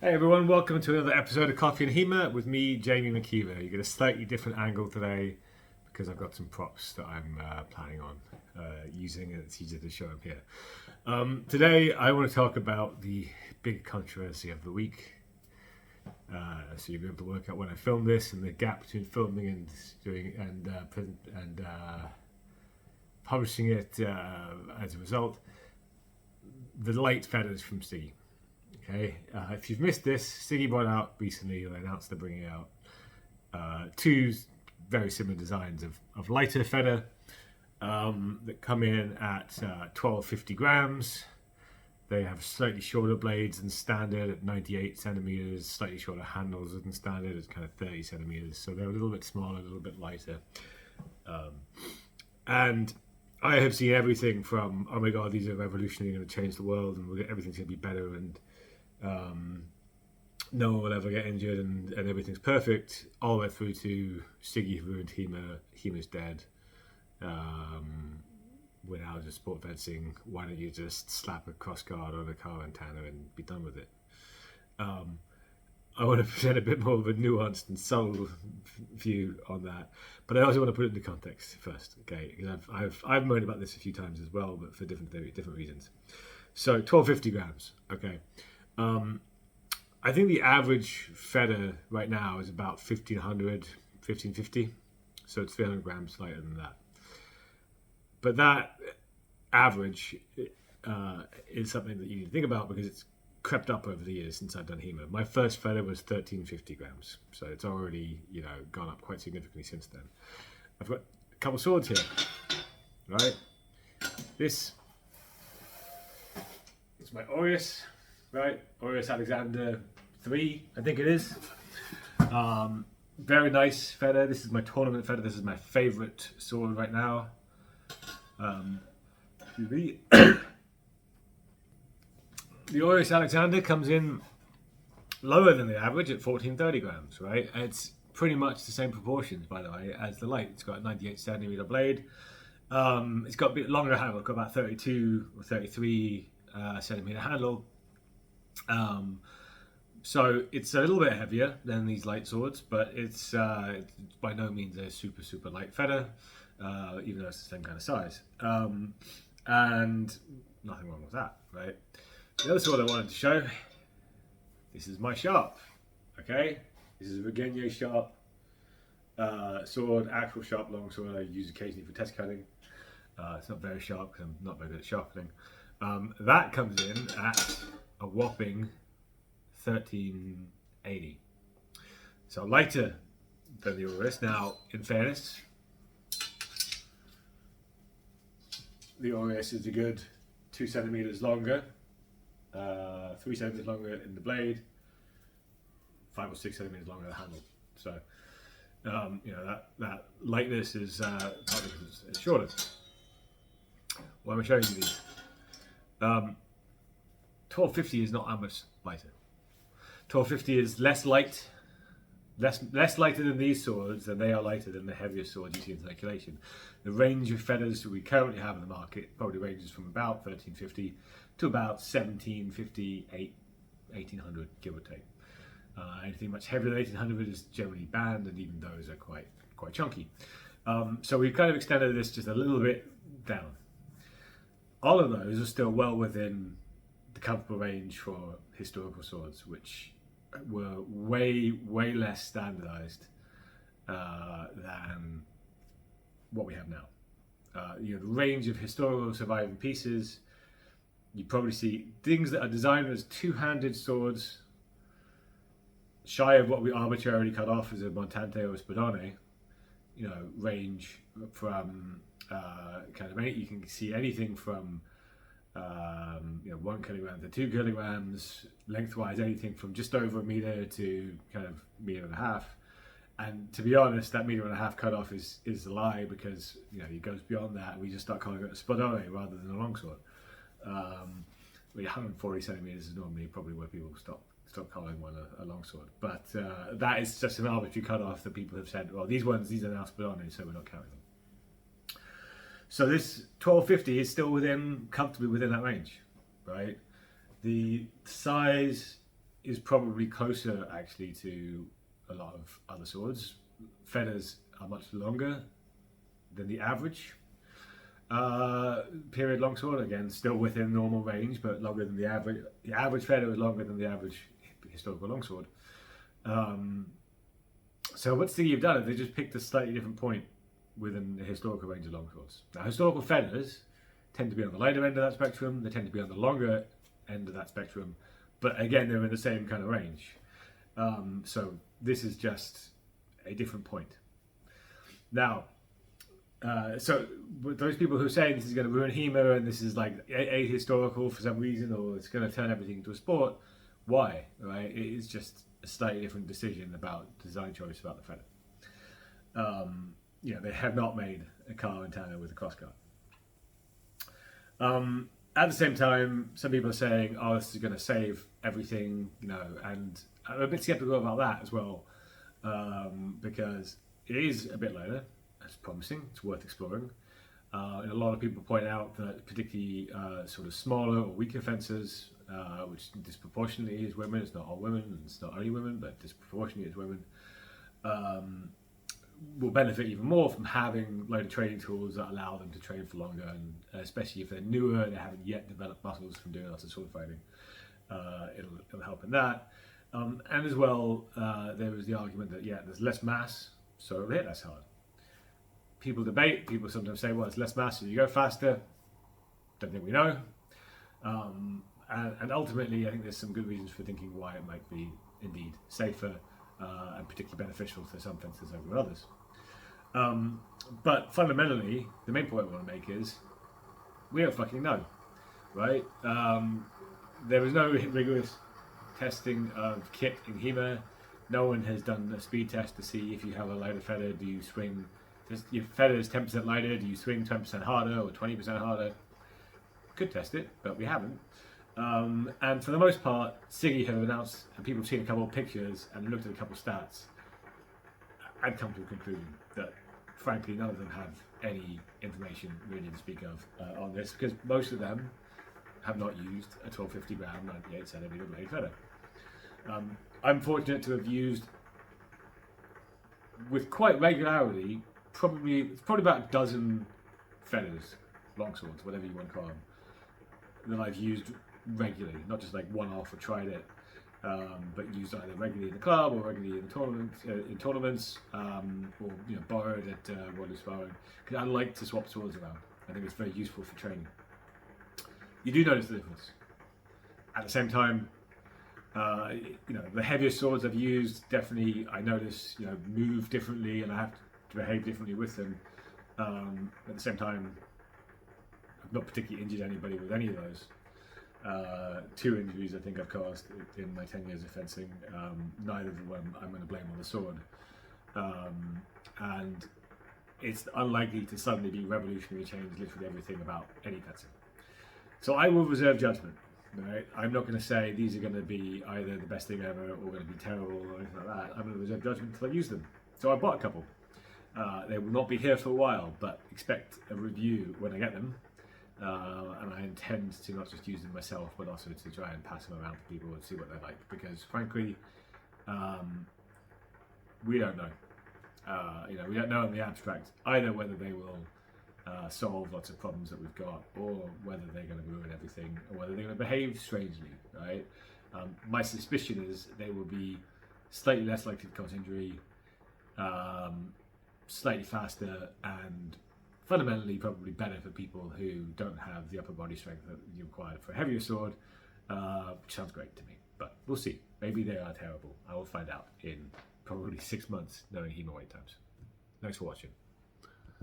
Hey everyone, welcome to another episode of Coffee HEMA with me, Jamie McKeever. You get a slightly different angle today because I've got some props that I'm planning on using, and it's easier to show them here. Today I want to talk about the big controversy of the week. So you'll be able to work out when I filmed this and the gap between filming and doing and publishing it as a result. The light feathers from SIGI. Okay, if you've missed this, SIGI brought out recently, they announced they're bringing out two very similar designs of lighter feather that come in at 1250 grams. They have slightly shorter blades than standard at 98 centimeters, slightly shorter handles than standard at kind of 30 centimeters. So they're a little bit smaller, a little bit lighter. And I have seen everything from, oh my God, these are revolutionary, going to change the world and everything's going to be better and no one will ever get injured and everything's perfect, all the way through to SIGI have ruined HEMA, HEMA's dead. We're now just sport fencing. Why don't you just slap a crossguard on a car antenna and be done with it? I want to present a bit more of a nuanced and subtle view on that, but I also want to put it into context first, okay? Because I've moaned about this a few times as well, but for different reasons. So 1250 grams, okay. I think the average feather right now is about 1550, so it's 300 grams lighter than that. But that average is something that you need to think about because it's crept up over the years since I've done HEMA. My first feather was 1350 grams, so it's already gone up quite significantly since then. I've got a couple of swords here, right? This is my Aureus. Right, Aureus Alexander 3, I think it is. Very nice feather. This is my tournament feather. This is my favorite sword right now. The Aureus Alexander comes in lower than the average at 1430 grams, right? It's pretty much the same proportions, by the way, as the light. It's got a 98 centimeter blade. It's got a bit longer handle. It's got about 32 or 33 centimeter handle. So it's a little bit heavier than these light swords, but it's by no means a super light feather, even though it's the same kind of size. And nothing wrong with that, right? The other sword I wanted to show, this is my sharp, okay? This is a Regenier sharp sword, actual sharp long sword I use occasionally for test cutting. It's not very sharp because I'm not very good at sharpening. That comes in at a whopping 1380, so lighter than the Aureus. Now, in fairness, the Aureus is a good 2 centimeters longer, 3 centimeters longer in the blade, 5 or 6 centimeters longer in the handle. So, that lightness is partly because it's shorter. Why am I showing you these? 1250 is not that much lighter. 1250 is less light, less lighter than these swords, and they are lighter than the heavier swords you see in circulation. The range of feathers that we currently have in the market probably ranges from about 1350 to about 1750, 1800, give or take. Anything much heavier than 1800 is generally banned, and even those are quite chunky. So we've kind of extended this just a little bit down. All of those are still well within the comfortable range for historical swords, which were way less standardized than what we have now. The range of historical surviving pieces, you probably see things that are designed as two-handed swords, shy of what we arbitrarily cut off as a montante or a spadone, range from you can see anything from 1 kilogram to 2 kilograms, lengthwise anything from just over a meter to kind of meter and a half. And to be honest, that meter and a half cutoff is a lie, because it goes beyond that. We just start calling it a spadone rather than a longsword. 140 centimeters is normally probably where people stop calling one a longsword. But that is just an arbitrary cutoff that people have said, well, these are now spadone, so we're not counting them. So this 1250 is still comfortably within that range, right? The size is probably closer actually to a lot of other swords. Feathers are much longer than the average period longsword. Again, still within normal range, but longer than the average. The average feather is longer than the average historical longsword. So what SIGI have done is they just picked a slightly different point within the historical range of longswords. Now, historical feathers tend to be on the lighter end of that spectrum. They tend to be on the longer end of that spectrum, but again, they're in the same kind of range. So this is just a different point. Now, so those people who say this is going to ruin HEMA and this is like ahistorical for some reason, or it's going to turn everything into a sport, why? Right? It is just a slightly different decision about design choice about the feather. They have not made a car antenna with a crossguard. At the same time, some people are saying, "Oh, this is going to save everything," and I'm a bit skeptical about that as well, because it is a bit lighter. It's promising. It's worth exploring. And a lot of people point out that particularly sort of smaller or weaker fencers, which disproportionately is women. It's not all women, and it's not only women, but disproportionately is women. Will benefit even more from having loaded training tools that allow them to train for longer, and especially if they're newer, they haven't yet developed muscles from doing lots of sword fighting. It'll help in that. And as well, there was the argument that there's less mass, so it'll hit less hard. People debate. People sometimes say, well, it's less mass, so you go faster. Don't think we know. And ultimately, I think there's some good reasons for thinking why it might be indeed safer and particularly beneficial to some fencers over others. But fundamentally, the main point I want to make is we don't fucking know, right? There is no rigorous testing of kit in HEMA. No one has done a speed test to see if you have a lighter feather, do you swing, your feather is 10% lighter, do you swing 10% harder or 20% harder? Could test it, but we haven't. And for the most part, SIGI have announced, and people have seen a couple of pictures and looked at a couple of stats, and come to a conclusion that, frankly, none of them have any information really to speak of on this, because most of them have not used a 1250 gram 98 centimeter blade feather. I'm fortunate to have used, with quite regularity, probably about a dozen feathers, longswords, whatever you want to call them, that I've used regularly, not just like one-off or tried it, but used either regularly in the club or regularly in tournaments, or borrowed at World of Sparring. Because I like to swap swords around. I think it's very useful for training. You do notice the difference. At the same time, the heavier swords I've used, definitely I notice move differently, and I have to behave differently with them. At the same time, I've not particularly injured anybody with any of those. 2 injuries I think I've caused in my 10 years of fencing. Neither of them I'm going to blame on the sword. And it's unlikely to suddenly be revolutionary change literally everything about any fencing. So I will reserve judgment. Right? I'm not going to say these are going to be either the best thing ever or going to be terrible or anything like that. I'm going to reserve judgment until I use them. So I bought a couple. They will not be here for a while, but expect a review when I get them. And I intend to not just use them myself, but also to try and pass them around to people and see what they're like. Because frankly, we don't know. We don't know in the abstract either whether they will solve lots of problems that we've got, or whether they're going to ruin everything, or whether they're going to behave strangely. Right? My suspicion is they will be slightly less likely to cause injury, slightly faster, and fundamentally probably better for people who don't have the upper body strength that you require for a heavier sword, which sounds great to me. But we'll see. Maybe they are terrible. I will find out in probably 6 months, knowing HEMA wait times. Thanks for watching.